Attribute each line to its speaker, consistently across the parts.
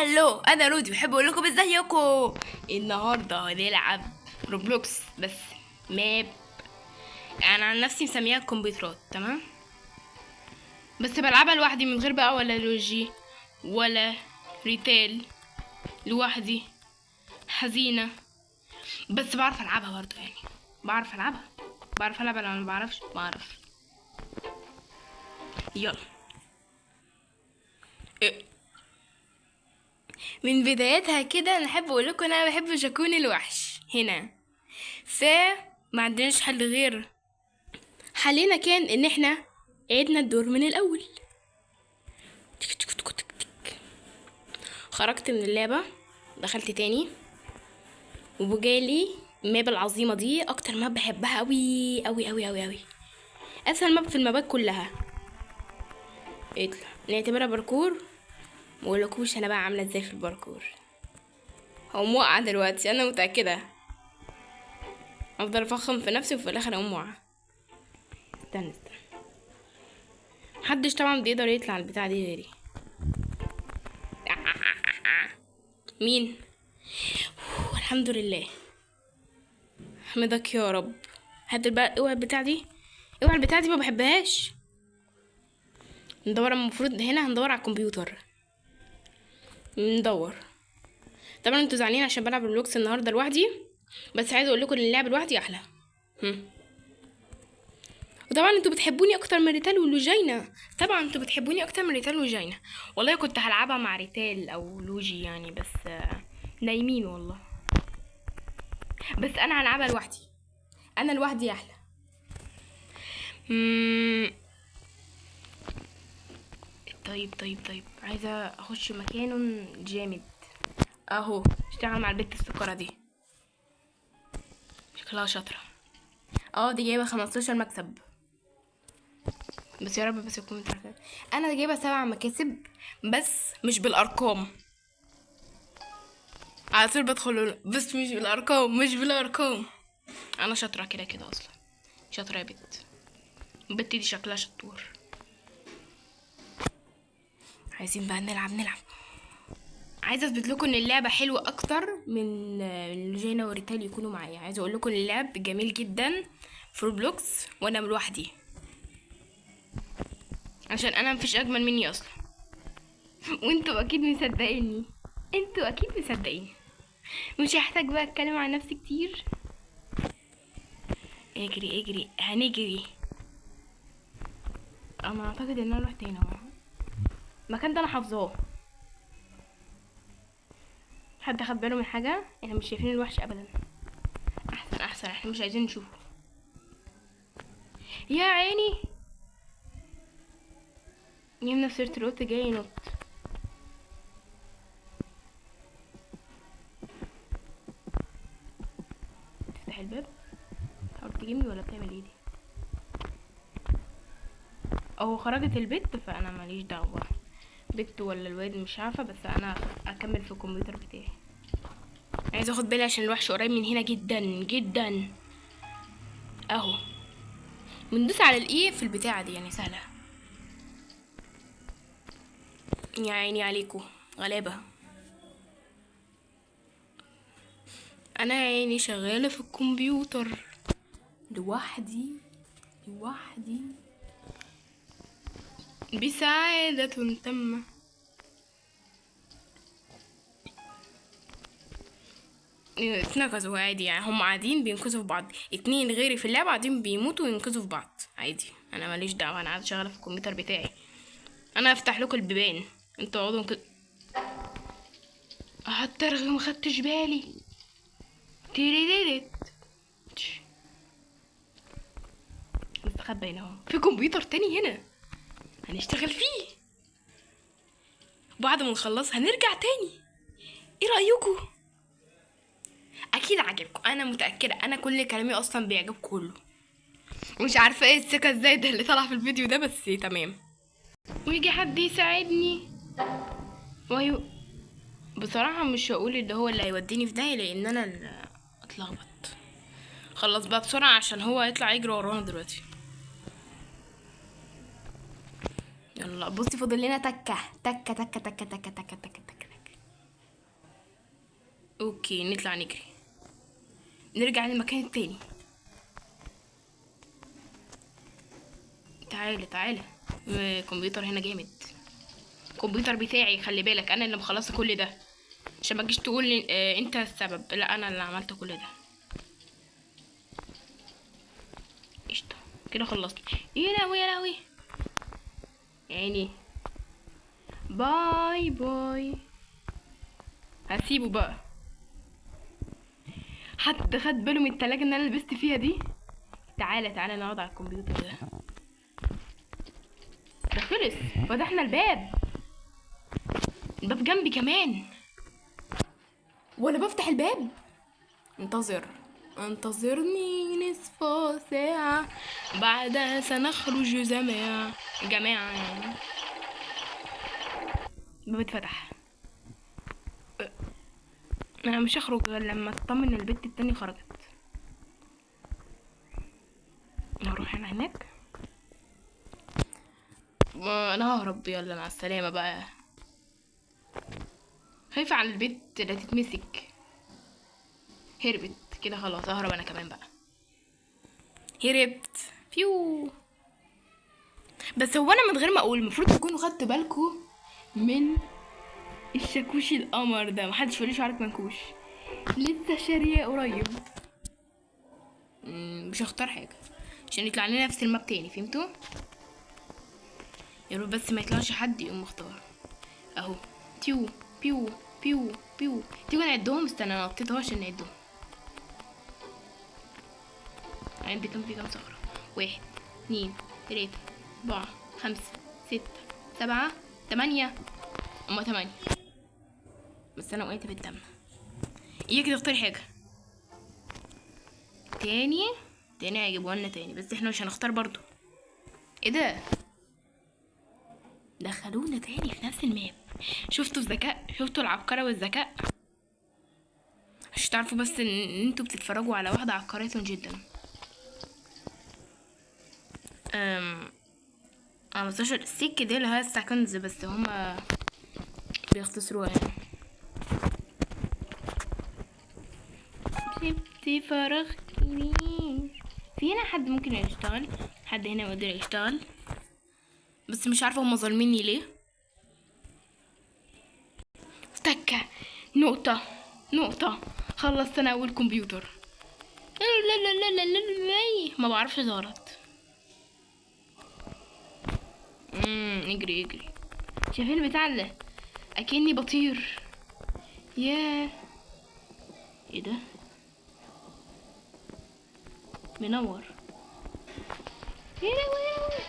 Speaker 1: هلو، انا رودي بحب اقول لكم ازيكم. النهارده هنلعب روبلوكس بس ماب. انا عن نفسي مسميها الكمبيوترات، تمام؟ بس بلعبها لوحدي من غير بقى ولا لوجي ولا ريتيل، لوحدي حزينه. بس بعرف العبها برضه، يعني بعرف العبها لو ما بعرف. يلا. من بدايتها كده انا احب اقول لكم انا بحب جاكون الوحش هنا، ما عندناش حل غير حلنا كان ان احنا عيدنا الدور من الاول. خرجت من اللعبة، دخلت تاني وبجالي الماب العظيمة دي، اكتر ماب بحبها اوي اوي اوي اوي اوي، اسهل ماب في المابات كلها. اطلع نعتبرها باركور، مقولكوش انا بقى عاملة ازاي في الباركور. هو موقع دلوقتي انا متأكدة، افضل افخم في نفسي وفي الاخر اقوم واقعة. استنى محدش طبعا بيقدر يطلع على البتاع دي غيري. مين؟ الحمد لله، احمدك يا رب. هات بقى، اوعى البتاع دي، ما بحبهاش. ندور، المفروض هنا هندور على الكمبيوتر. ندور. طبعا انتوا زعلانين عشان بلعب روبلوكس النهارده لوحدي، بس عايزه اقول لكم ان اللعب لوحدي احلى. وطبعا انتوا بتحبوني اكتر من ريتال ولوجينا. والله كنت هلعبها مع ريتال او لوجي يعني، بس نايمين والله. بس انا هلعبها لوحدي، انا لوحدي احلى. طيب عايزه اخش مكان جامد اهو. اشتغل مع البت السكره دي، شكلها شاطره. دي جايبه 15 مكسب، بس يا رب بس يكون متعرفين. انا جايبه 7 مكاسب بس مش بالارقام. على طول بدخل بس مش بالارقام. انا شاطره كده اصلا، شاطره يا بت. البت دي شكلها شطور. عايزين بقى نلعب. عايزه اثبت لكم ان اللعبه حلوه اكتر من جينا وريتال يكونوا معايا. عايزه اقول لكم ان اللعب جميل جدا في روبلوكس وانا لوحدي، عشان انا مفيش اجمل مني اصلا. وانتوا اكيد مصدقيني، مش هحتاج بقى اتكلم عن نفسي كتير. اجري هنجري. انا اعتقد ان انا رحت هنا اهو، المكان ده انا حافظاه. حد خد باله من حاجه؟ احنا مش شايفين الوحش ابدا. احسن احنا مش عايزين نشوفه. يا عيني، يمنا في سيرة القط جاي ينط. تفتح الباب، تحاول تجيبني ولا بتعمل ايه دي؟ اهو خرجت البت، فانا ماليش دعوه بنت ولا الواد مش عارفه، بس انا اكمل في الكمبيوتر بتاعي. عايزه اخد بالي عشان الوحش قريب من هنا جدا. اهو بندوس على الاي في البتاعه دي، يعني سهله. يا عيني عليكم غلابه. انا عيني شغاله في الكمبيوتر لوحدي بسعادة تامة. اتنقذوا عادي، يعني هم قاعدين بينقذوا في بعض. 2 غيري في اللعبة قاعدين بيموتوا وينقذوا في بعض عادي. انا ماليش دعوة، انا قاعدة شغالة في الكمبيوتر بتاعي. انا افتح لكم البيبان، انتوا اقعدوا حتى رغم ما خدتش بالي. تيريريت مستخبى هنا اهو، في كمبيوتر تاني هنا هنشتغل فيه. بعد ما نخلص هنرجع تاني. ايه رأيكم؟ اكيد عجبكم، انا متأكدة. انا كل كلامي اصلا بيعجب كله. مش عارفة ايه الثقة الزايدة اللي طالعة في الفيديو ده، بس تمام. ويجي حد يساعدني بصراحة مش هقول اللي هو اللي هيوديني في داهية، لان انا اللي اتلخبط. خلص بقى بسرعة عشان هو هيطلع يجري ورانا دلوقتي. يلا بصي، فاضل لنا تكة. اوكي نطلع نجري، نرجع للمكان التاني. تعالى تعالى. الكمبيوتر هنا جامد، الكمبيوتر بتاعي خلي بالك، انا اللي مخلصه كل ده، عشان ما تجيش تقول لي انت السبب، لا انا اللي عملت كل ده. قشطه كده خلصت. يا لهوي يا لهوي يعني. باي باي. هسيبه بقى. حد خد باله من التلاجة اللي انا لبست فيها دي؟ تعالى تعالى نقعد على الكمبيوتر ده. ده خلص، فتحنا الباب. الباب جنبي كمان، ولا بفتح الباب. انتظر، انتظرني نصف ساعة بعدها سنخرج جماعة يعني. الباب اتفتح. انا مش هخرج غير لما اطمن البت التاني خرجت. هروح انا هناك. انا ههرب، يلا مع السلامة بقى. خايفة على البت لا تتمسك. هربت كده خلاص، اهرب انا كمان بقى. هربت. فيو. بس هو انا من غير ما اقول المفروض تكونوا خدتوا بالكم من الشاكوش القمر ده. محدش يقولي شعرك منكوش، لسه شاريه قريب. مش هختار حاجه عشان يطلع لنا نفس الماب تاني، فهمتوا؟ يا رب بس ما يطلعش حد يقوم مختار. اهو تيو بيو بيو بيو. تيجوا نعدهم. استنى انا نطيت اهو عشان نعدهم. عندي كام في كام صخره؟ 1 2 3 4 5 6 7 8. هما 8. بس انا وقعت في الدم. اياك تختاري حاجه تاني. تاني هيجيبوها لنا تاني، بس احنا مش هنختار برضو. ايه ده؟ دخلونا تاني في نفس الماب. شفتوا الذكاء؟ شفتوا العبقرة والذكاء؟ عشان تعرفوا بس ان انتوا بتتفرجوا على واحدة عبقرية جدا. انا مستشعر السك دي اللي هي السكندز، بس هما بيختصروها يعني. سبت فراغ كبير. في هنا حد ممكن يشتغل، حد هنا يقدر يشتغل، بس مش عارفة هما ظالميني ليه. تكة. نقطة نقطة. خلصت انا اول كمبيوتر. لا لا لا لا لا لا، ما بعرفش زغرط. اجري اجري. شايفين البتاع اللي اكني بطير؟ ياه، ايه ده؟ منور. يا لهوي يا لهوي.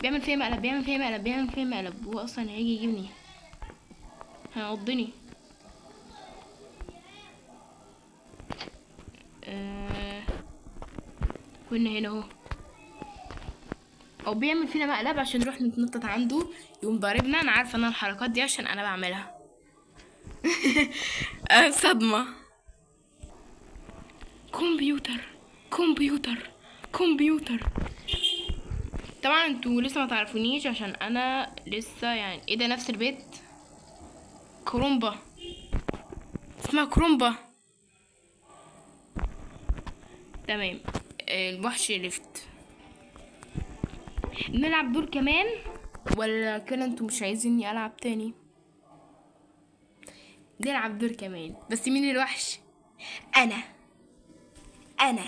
Speaker 1: بيعمل فيا مقلب، بيعمل فيا مقلب، بيعمل فيا مقلب. هو اصلا هيجي يجيبني، هيعضني. كنا هنا اهو. او بيعمل فينا مقلب عشان نروح نتنطط عنده يقوم ضاربنا. انا عارفه انا الحركات دي عشان انا بعملها. صدمه. كمبيوتر كمبيوتر كمبيوتر. طبعا انتوا لسه ما تعرفونيش عشان انا لسه يعني. ايه ده؟ نفس البيت. كرومبا، اسمها كرومبا. تمام. الوحش لفت. نلعب دور كمان ولا كده انتوا مش عايزيني العب تاني؟ نلعب دور كمان، بس مين الوحش؟ انا انا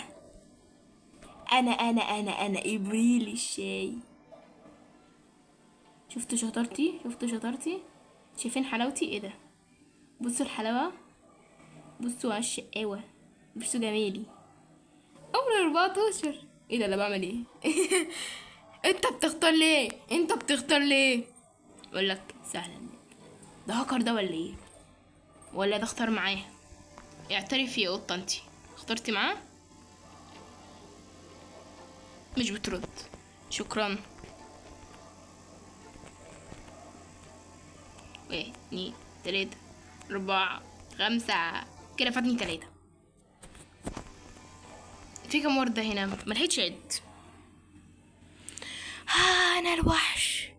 Speaker 1: انا ابريل الشاي. شفتوا شطارتي؟ شفتوا شطارتي؟ شايفين حلاوتي؟ ايه ده؟ بصوا الحلاوه، بصوا على الشقاوه، بصوا جمالي. عمر 14. ايه ده؟ انا بعمل ايه؟ انت بتختار ليه؟ انت بتختار ليه؟ اقول لك سهلا. ده هاكر ده ولا ايه؟ ولا ده اختار معاه؟ اعترفي يا قطه، انتي اخترتي معاه؟ مش بترد. شكرا. 1 2 3 4 5. كده فاتني 3. في كام وردة هنا؟ ملحقتش عد. انا الوحش.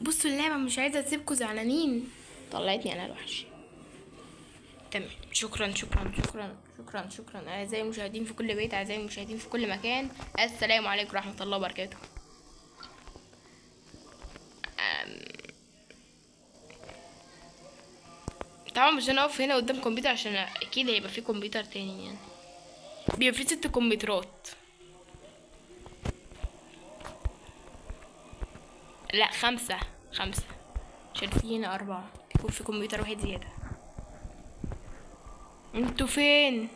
Speaker 1: بصوا اللعبة مش عايزة تسيبكوا زعلانين، طلعتني انا الوحش. تمام. شكرا شكرا شكرا شكرا شكرا اعزائي المشاهدين في كل بيت، اعزائي المشاهدين في كل مكان، السلام عليكم ورحمه الله وبركاته. طبعا مش هنقف هنا قدام كمبيوتر عشان اكيد هيبقى في كمبيوتر تاني، يعني بيبقى في 6 كمبيوترات. لا 5 5 عشان في هنا 4، يكون في كمبيوتر واحد زيادة. انتوا فين؟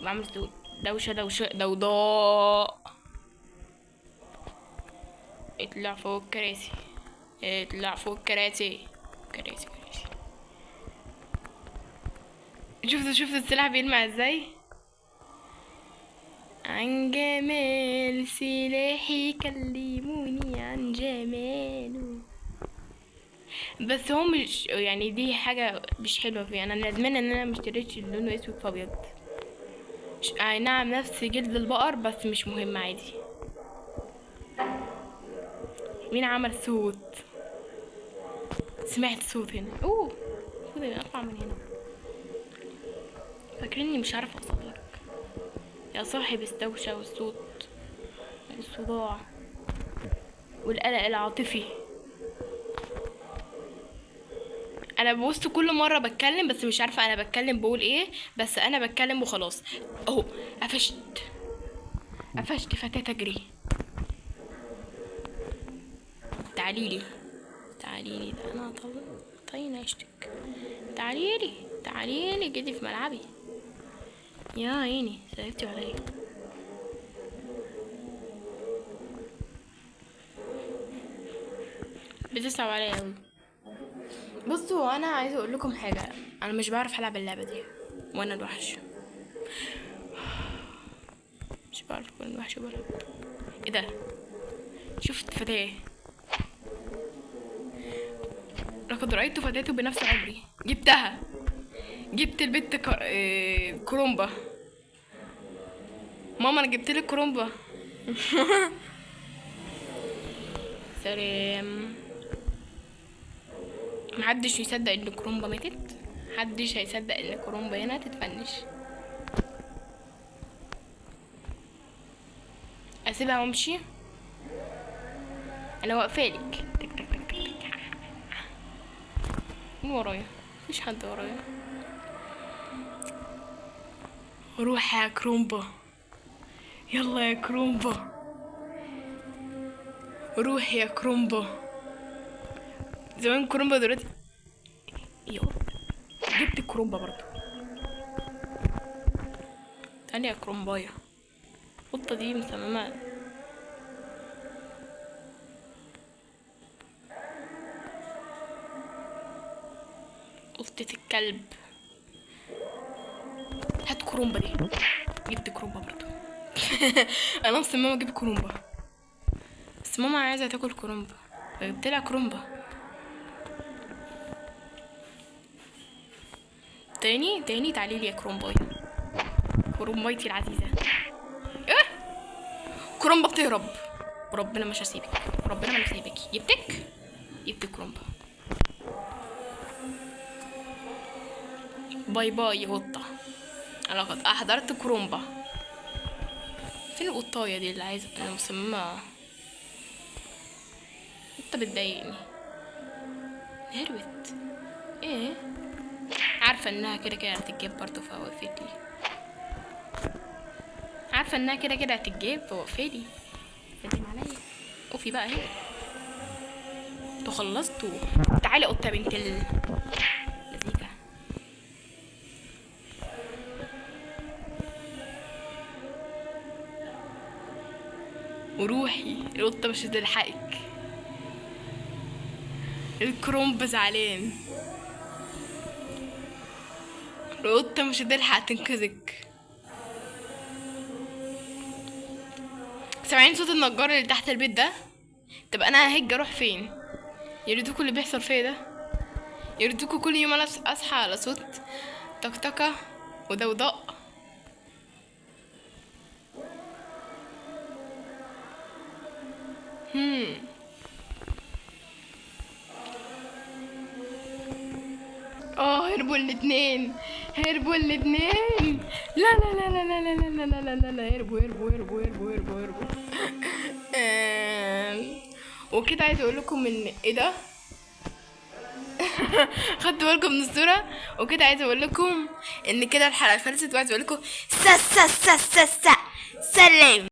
Speaker 1: بعمل دوشة دوشة ضوضاء. اطلع فوق الكراسي، اطلع فوق الكراسي، كراسي كراسي. شفتوا السلاح بيلمع ازاي؟ عن جمال سلاحي كلموني عن جماله. بس هو مش يعني دي حاجة مش حلوة فيه، انا ندمان ان انا مشتريتش لونه اسود فابيض. اي نعم نفس جلد البقر بس مش مهم عادي. مين عمل صوت؟ سمعت صوت هنا. اوه خدني اطلع من هنا. فاكريني مش عارفة اوصلك يا صاحب الدوشة والصوت والصداع والقلق العاطفي. انا ببص كل مرة بتكلم بس مش عارفة انا بتكلم بقول ايه، بس انا بتكلم وخلاص. اهو قفشت فتاة تجري. تعاليلي تعاليلي، ده انا طين اشتك. تعاليلي جدي في ملعبي. يا عيني سيبتي عليا. بتصعب عليا اوي. بصوا انا عايزه اقول لكم حاجه، انا مش بعرف العب اللعبه دي وانا الوحش. مش بعرف اكون الوحش بلعب. ايه ده؟ شفت فتاه، لقد رايت فتاة بنفس عمري. جبتها، جبت البت كرومبا. ماما انا جبت لك كرومبا. سلام. محدش يصدق ان كرومبا ماتت، محدش هيصدق ان كرومبا هنا تتفنش. اسيبها وامشي. انا واقفالك. تك تك تك تك تك. مين ورايا؟ مفيش حد ورايا. روح يا كرومبا، يلا يا كرومبا، روح يا كرومبا. زمان كرومبا دلوقتي. يو جبت الكرومبا برضو. تعالي يا كرومبايا. القطة دي مسممة. قطة الكلب. هات كرومبا دي. جبت كرومبا برضو. انا مصممة اجيب كرومبا بس ماما عايزة تاكل كرومبا فجبت لها كرومبا. تاني تعالي لي يا كرومباي، كرومبايتي العزيزة. ايه؟ كرومبا بتهرب. وربنا مش هسيبك، ربنا ما هسيبك. جبت كرومبا. باي باي يا قطة، انا قد احضرت كرومبا. فين القطاية دي اللي عايزة انا مصممة؟ قطة بتضايقني. هربت. ايه؟ عارفة انها كده كده هتتجاب برضه فوقفت لي. عارفة انها كده كده هتتجاب فوقفت لي. سلم عليا. اوفي بقى اهي. انتوا خلصتوا؟ تعالي قطة بنت لذيذة. وروحي القطة مش هتلحقك. الكرومب زعلان. القطة مش هتلحق تنقذك. سامعين صوت النجار اللي تحت البيت ده؟ طب انا هاجي اروح فين؟ يريدوكوا اللي بيحصل فيا ده؟ يريدوكوا كل يوم انا اصحى على صوت طقطقة وضوضاء؟ هربوا الاتنين. هربوا الاتنين. لا لا لا لا لا لا لا لا لا لا لا، هربوا هربوا هربوا هربوا هربوا هربوا. وكده عايزه اقول لكم ان ايه ده. خدتوا بالكم من الصورة؟ وكده عايزه اقول لكم ان كده الحلقة خلصت، وعايزه اقول لكم سلام.